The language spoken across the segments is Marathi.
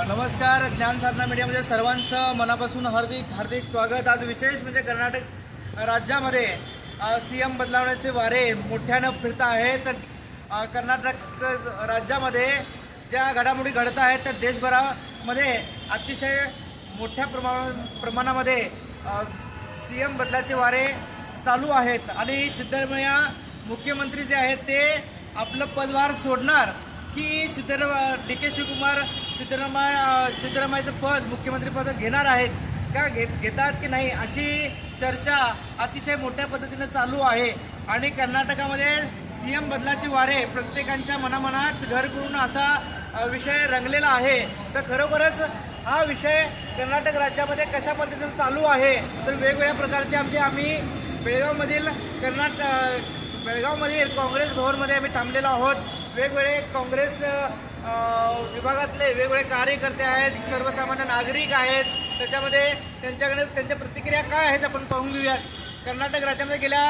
नमस्कार. ज्ञान साधना मीडियामध्ये सर्वांचं मनापासून हार्दिक हार्दिक स्वागत. आज विशेष म्हणजे कर्नाटक राज्यामध्ये सीएम बदलावण्याचे वारे मोठ्यानं फिरत आहेत. कर्नाटक राज्यामध्ये ज्या घडामोडी घडत आहेत त्या देशभरामध्ये अतिशय मोठ्या प्रमाणामध्ये सीएम बदलाचे वारे चालू आहेत आणि सिद्धरामय्या मुख्यमंत्री जे आहेत ते आपलं पदभार सोडणार की DK शिवकुमार सिद्धरामय्याचं पद मुख्यमंत्री पद घेणार आहेत का घेतात की नाही अशी चर्चा अतिशय मोठ्या पद्धतीने चालू आहे. आणि कर्नाटकामध्ये सीएम बदलाचे वारे प्रत्येकाच्या मनामनात घर करून असा विषय रंगलेला आहे. तर खरोखरच हा विषय कर्नाटक राज्यामध्ये कशा पद्धतीने चालू आहे तर वेगवेगळ्या प्रकारचे आम्ही बेळगावमधील काँग्रेस भवनमध्ये आम्ही थांबलेलो आहोत. वेगवेगळे काँग्रेस विभागातले वेगवेगळे कार्यकर्ते आहेत, सर्वसामान्य नागरिक आहेत. त्याच्यामध्ये त्यांच्या प्रतिक्रिया काय आहेत आपण पाहून घेऊयात. कर्नाटक राज्यामध्ये गेल्या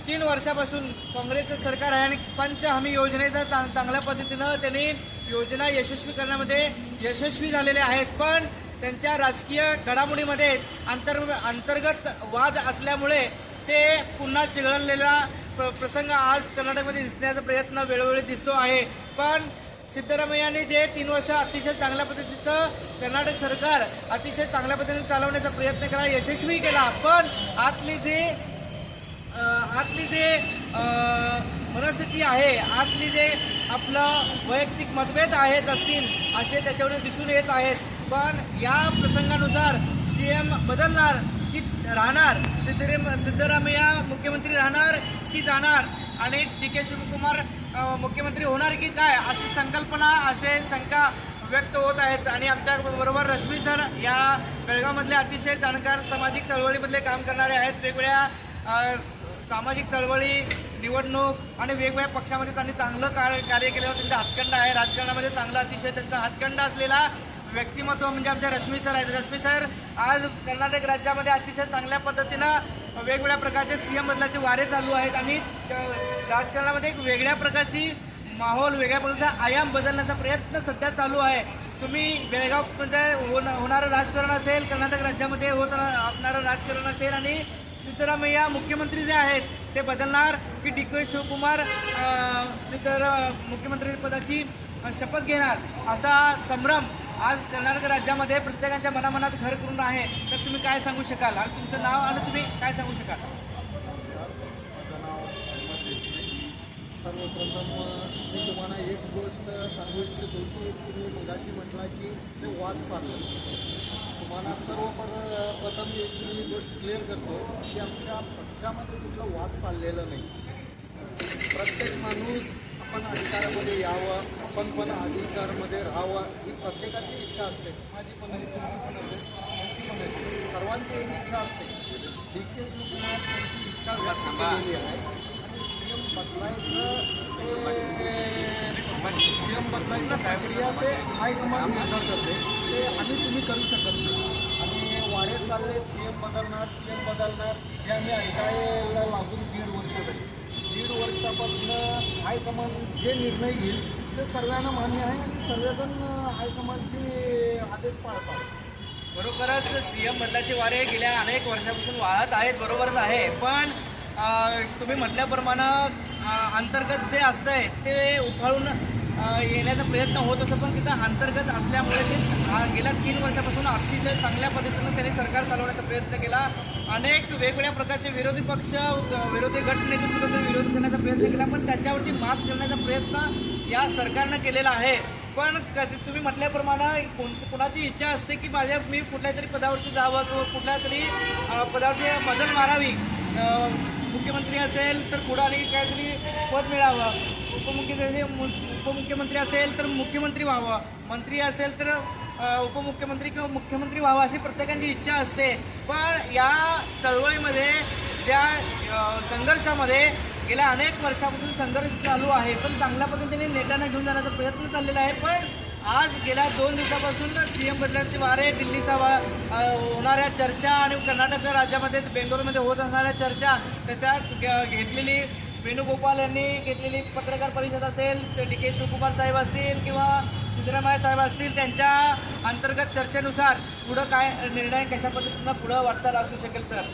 3 वर्षापासून काँग्रेसचं सरकार आहे आणि पंच हमी योजनेचा चांगल्या पद्धतीनं त्यांनी योजना यशस्वी करण्यामध्ये यशस्वी झालेले आहेत. पण त्यांच्या राजकीय घडामोडीमध्ये अंतर्गत वाद असल्यामुळे ते पुन्हा चिघळलेला प्रसंग आज कर्नाटकमध्ये दिसण्याचा प्रयत्न वेळोवेळी दिसतो आहे. पण सिद्धरामय्यांनी जे 3 वर्ष अतिशय चांगल्या पद्धतीचं कर्नाटक सरकार अतिशय चांगल्या पद्धतीने चालवण्याचा प्रयत्न केला, यशस्वी केला. पण आतली जे मनस्थिती आहे, आतली जे आपलं वैयक्तिक मतभेद आहेत असतील असे त्याच्यावर दिसून येत आहेत. पण या प्रसंगानुसार सीएम बदलणार की राहणार, सिद्धरामय्या मुख्यमंत्री राहणार की जाणार आणि DK शिवकुमार मुख्यमंत्री होणार की काय अशी संकल्पना असे शंका व्यक्त होत आहेत. आणि आमच्या बरोबर रश्मी सर या बेळगावमधले अतिशय जाणकार सामाजिक चळवळीमधले काम करणारे आहेत. वेगवेगळ्या सामाजिक चळवळी, निवडणूक आणि वेगवेगळ्या पक्षामध्ये त्यांनी चांगलं कार्य केलं. त्यांचा हातखंडा आहे, राजकारणामध्ये चांगला अतिशय त्यांचा हातखंडा असलेला व्यक्तिमत्व म्हणजे आमच्या रश्मी सर आहेत. रश्मी सर, आज कर्नाटक राज्यामध्ये अतिशय चांगल्या पद्धतीनं वेगवेगळ्या प्रकारचे सीएम बदलाचे वारे चालू आहेत आणि राजकारणामध्ये एक वेगळ्या प्रकारची माहोल, वेगळ्या प्रकारचा आयाम बदलण्याचा प्रयत्न सध्या चालू आहे. तुम्ही बेळगावमध्ये होणारं राजकारण असेल, कर्नाटक राज्यामध्ये होत असणारं राजकारण असेल आणि सिद्धरामय्या मुख्यमंत्री जे आहेत ते बदलणार की DK शिवकुमार मुख्यमंत्री पदाची शपथ घेणार असा संभ्रम आज कर्नाटक राज्यामध्ये प्रत्येकाच्या मनामनात घर करून आहे. तर तुम्ही काय सांगू शकाल आणि तुमचं नाव आणि तुम्ही काय सांगू शकाल? सर्वप्रथम मी तुम्हाला एक गोष्ट सांगू इच्छितो की तुम्ही मुलाशी म्हटला की ते वाद चाललं. तुम्हाला सर्वप्रथम एक मी गोष्ट क्लिअर करतो की आमच्या पक्षामध्ये कुठला वाद चाललेला नाही. प्रत्येक माणूस आपण अधिकारामध्ये यावं, आपण पण अधिकारामध्ये राहावं ही प्रत्येकाची इच्छा असते. माझी पण आहे, तुमची पण असेल, त्यांची पण असेल, सर्वांची एक इच्छा असते. DK शिवकुमार त्यांची इच्छा व्यक्त केलेली आहे आणि सीएम बदलायचं प्रक्रिया ते हायकमांड निर्धार करते. ते आम्ही तुम्ही करू शकत नाही. आणि वारे चालले सीएम बदलणार हे आम्ही ऐकायला लागून 1.5 वर्ष झाली. 1.5 वर्षापासून हायकमांड जे निर्णय घेईल ते सर्वांना मान्य आहे आणि सर्वजण हायकमांडचे आदेश पाळतात. बरोबरच सीएम बदलाचे वारे गेल्या अनेक वर्षापासून वाढत आहेत, बरोबरच आहे. पण तुम्ही म्हटल्याप्रमाणे अंतर्गत जे असतंय ते उफाळून येण्याचा प्रयत्न होत असतो. पण तिथं अंतर्गत असल्यामुळे ते गेल्या 3 वर्षापासून अतिशय चांगल्या पद्धतीनं त्यांनी सरकार चालवण्याचा प्रयत्न केला. अनेक वेगवेगळ्या प्रकारचे विरोधी पक्ष, विरोधी गटनेते सुद्धा विरोध करण्याचा प्रयत्न केला. पण त्याच्यावरती मात करण्याचा प्रयत्न या सरकारनं केलेला आहे. पण तुम्ही म्हटल्याप्रमाणे कोणाची इच्छा असते की मी कुठल्या तरी पदावरती जावं किंवा कुठल्या तरी पदावरती बदल मारावी. मुख्यमंत्री असेल तर कुणाला काहीतरी पद मिळावं, उपमुख्यमंत्री असेल तर मुख्यमंत्री व्हावं, मंत्री असेल तर उपमुख्यमंत्री किंवा मुख्यमंत्री व्हावं अशी प्रत्येकाची इच्छा असते. पण या चळवळीमध्ये त्या संघर्षामध्ये गेल्या अनेक वर्षापासून संघर्ष चालू आहे. पण चांगल्या पद्धतीने नेत्यांना घेऊन जाण्याचा प्रयत्न चाललेला आहे. पण आज गेल्या 2 दिवसापासून सीएम बदलाचे वारे, दिल्लीचा होणाऱ्या चर्चा आणि कर्नाटक राज्यामध्ये बेंगलोरमध्ये होत असणाऱ्या चर्चा त्याच्यात घेतलेली वेणुगोपाल यांनी घेतलेली पत्रकार परिषद असेल, DK शिवकुमार साहेब असतील किंवा सिद्धरामय्या साहेब असतील त्यांच्या अंतर्गत चर्चेनुसार पुढं काय निर्णय कशा पद्धतीनं पुढं वाटचाल असू शकेल सर?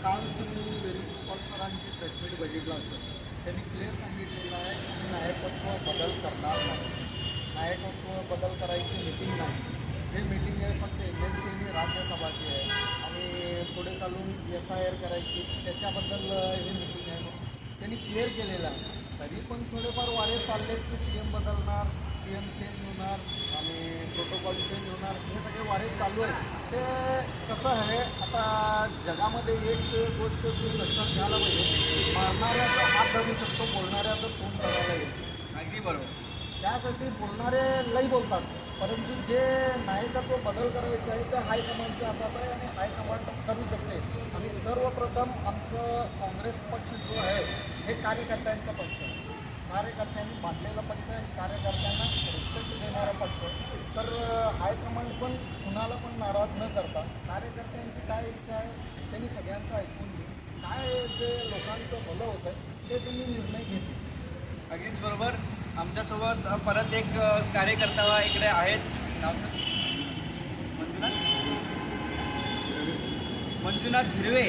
काल तुम्ही वेरिफिकॉल सरांची प्रेसमीट बघितलं असेल. त्यांनी क्लिअर सांगितलेलं आहे की नायकत्व बदल करणार नाही. नायकत्व बदल करायची मीटिंग नाही. हे मीटिंग आहे फक्त एजन्सी आणि राज्यसभाची आहे आणि पुढे चालून SIR करायची त्याच्याबद्दल हे मीटिंग आहे. त्यांनी क्लिअर केलेलं आहे. तरी पण थोडेफार वारे चाललेत की CM बदलणार, CM चेंज होणार आणि प्रोटोकॉल चेंज होणार, हे सगळे वारे चालू आहेत. ते कसं आहे, आता जगामध्ये एक गोष्ट तुम्ही लक्षात घ्यायला पाहिजे, मारणाऱ्याचा हात धरू शकतो, बोलणाऱ्याचं तोंड करायला येईल. अगदी बरोबर. त्यासाठी बोलणारे लई बोलतात, परंतु जे नायकत्व बदल करायचं आहे ते हायकमांडच्या हातात आहे आणि हायकमांड करू शकते. आणि सर्वप्रथम आमचं काँग्रेस पक्ष जो आहे हे कार्यकर्त्यांचा पक्ष आहे. कार्यकर्त्यांनी बांधलेला पक्ष आहे, कार्यकर्त्यांना रिस्पेक्ट देणारा पक्ष आहे. तर हायकमांड पण कुणाला पण नाराज न करता कार्यकर्त्यांची काय इच्छा आहे त्यांनी सगळ्यांचं ऐकून घेऊन काय जे लोकांचं भलं होतं आहे ते त्यांनी निर्णय घेतले. अगदीच बरोबर. आमच्यासोबत परत एक कार्यकर्ता इकडे आहेत. नाव सर? मंजुनाथ हिरवे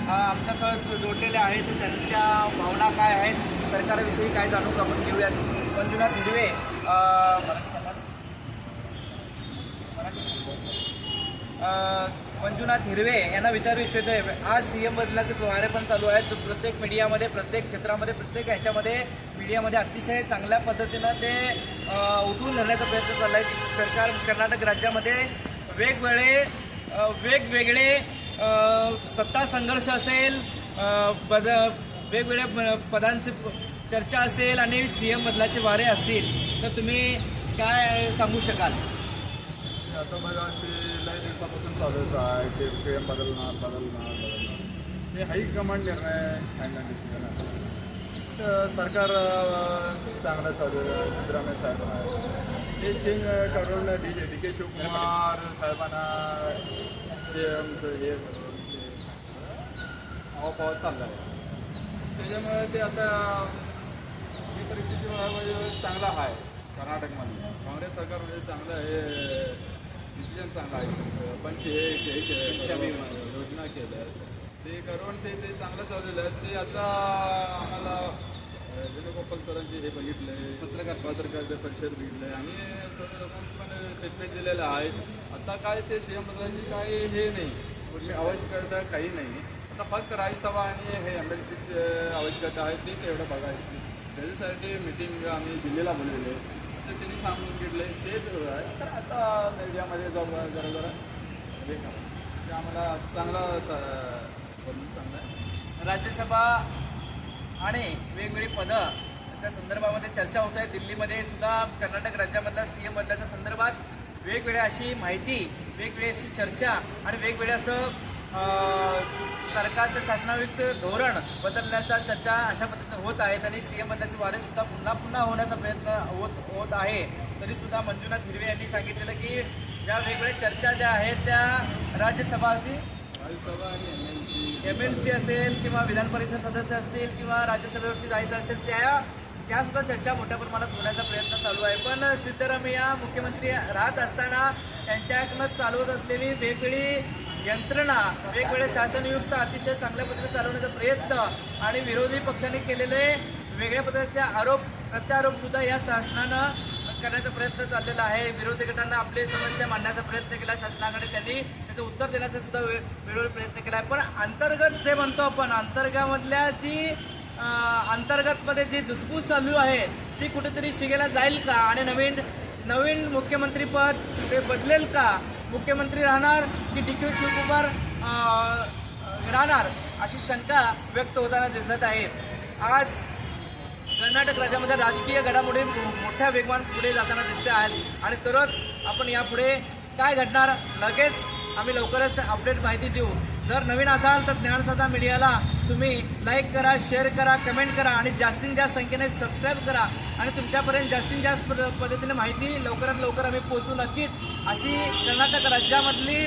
आमच्यासोबत जोडलेले आहेत. त्यांच्या भावना काय आहेत, सरकारविषयी काय जाणून आपण घेऊयात. मंजुनाथ हिरवे मंजुनाथ हिरवे यांना विचारू इच्छितोय, आज CM बदलाचे वारे पण चालू आहेत. प्रत्येक मीडियामध्ये, प्रत्येक क्षेत्रामध्ये, प्रत्येक ह्याच्यामध्ये मीडियामध्ये अतिशय चांगल्या पद्धतीनं ते उठवून धरण्याचा प्रयत्न चालला आहे. सरकार कर्नाटक राज्यामध्ये वेगवेगळे सत्ता संघर्ष असेल, वेगवेगळ्या पदांची चर्चा असेल आणि CM बदलाचे वारे असतील, तर तुम्ही काय सांगू शकाल? आता बघा ते लय दिवसापासून चालूच आहे की CM बदलणार. हे हायकमांड निर्णय फायनल डिसिजन आहे. तर सरकार चांगलं चालू आहे. सिद्धरामय्या साहेब आहे हे चेंज करून DK शिवकुमार साहेबांना CMचं हे आवापावा चाललं आहे. त्याच्यामुळे ते आता ही परिस्थिती म्हणजे चांगला आहे. कर्नाटकमध्ये काँग्रेस सरकार म्हणजे चांगलं हे डिसिजन चांगला आहे. पण हे योजना केल्या ते करून ते चांगलं चाललेलं आहे. ते आता आम्हाला वेणुगोपाल सरांचे हे बघितले, पत्रकार परिषद बघितले आणि लोकांनी पण स्टेटमेंट दिलेलं आहे. आता काय ते CM बदलायची काय हे नाही, कुठली आवश्यकता काही नाही. आता फक्त राज्यसभा आणि हे MLCची आवश्यकता आहे ते एवढं बघायची. त्याच्यासाठी मिटिंग आम्ही दिल्लीला बोलवले असं त्यांनी सांगून घेतलं. तेच आहे. तर आता मीडियामध्ये जरा हे करा ते आम्हाला चांगला बोलून चांगला आहे. राज्यसभा आणि वेगवेगळी पदं त्या संदर्भामध्ये चर्चा होत आहे. दिल्लीमध्ये सुद्धा कर्नाटक राज्यामधल्या CM बदलाच्या संदर्भात वेगवेगळ्या अशी माहिती, वेगवेगळी अशी चर्चा आणि वेगवेगळे असं सरकारचं शासनायुक्त धोरण बदलण्याचा चर्चा अशा पद्धतीने होत आहेत आणि CM बदलाचे वारे सुद्धा पुन्हा होण्याचा प्रयत्न होत आहे. तरीसुद्धा मंजुनाथ हिरवे यांनी सांगितलेलं की ज्या वेगवेगळ्या चर्चा ज्या आहेत त्या राज्यसभा असतील, MLC असेल किंवा विधान परिषद सदस्य असतील किंवा राज्यसभेवरती जायचं असेल त्यासुद्धा चर्चा मोठ्या प्रमाणात होण्याचा प्रयत्न चालू आहे. पण सिद्धरामय्या मुख्यमंत्री राहत असताना त्यांच्याकडनं चालवत असलेली वेगवेगळी यंत्रणा, वेगवेगळे शासनयुक्त अतिशय चांगल्या पद्धतीने चालवण्याचा प्रयत्न आणि विरोधी पक्षांनी केलेले वेगळ्या पद्धतीचे प्रत्यारोपसुद्धा या शासनानं करण्याचा प्रयत्न चाललेला आहे. विरोधी गटांना आपली समस्या मांडण्याचा प्रयत्न केला शासनाकडे, त्यांनी त्याचं उत्तर देण्याचा सुद्धा वेळोवेळी प्रयत्न केला आहे. पण अंतर्गत जे म्हणतो आपण, अंतर्गतमध्ये जी धुसफूस चालू आहे ती कुठेतरी शिगेला जाईल का आणि नवीन मुख्यमंत्रीपद ते बदलेल का? मुख्यमंत्री राहणार की DK शिवकुमार राहणार अशी शंका व्यक्त होताना दिसत आहे. आज कर्नाटक राज्यामध्ये राजकीय घडामोडी मोठ्या वेगवान पुढे जाताना दिसते आहेत आणि तरच आपण यापुढे काय घडणार लगेच आम्ही लवकरच अपडेट माहिती देऊ. जर नवीन असाल तर ज्ञानसाधा मीडियाला तुम्ही लाईक करा, शेअर करा, कमेंट करा आणि जास्तीत जास्त संख्येने सबस्क्राईब करा आणि तुमच्यापर्यंत जास्तीत जास्त पद्धतीने माहिती लवकरात लवकर आम्ही पोहोचू नक्कीच. अशी कर्नाटक राज्यामधली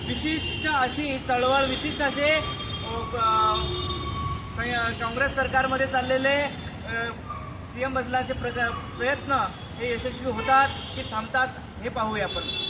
विशिष्ट अशी चळवळ, विशिष्ट असे काँग्रेस सरकारमध्ये चाललेले CM बदलाचे प्रयत्न हे यशस्वी होतात की थांबतात हे पाहूया आपण.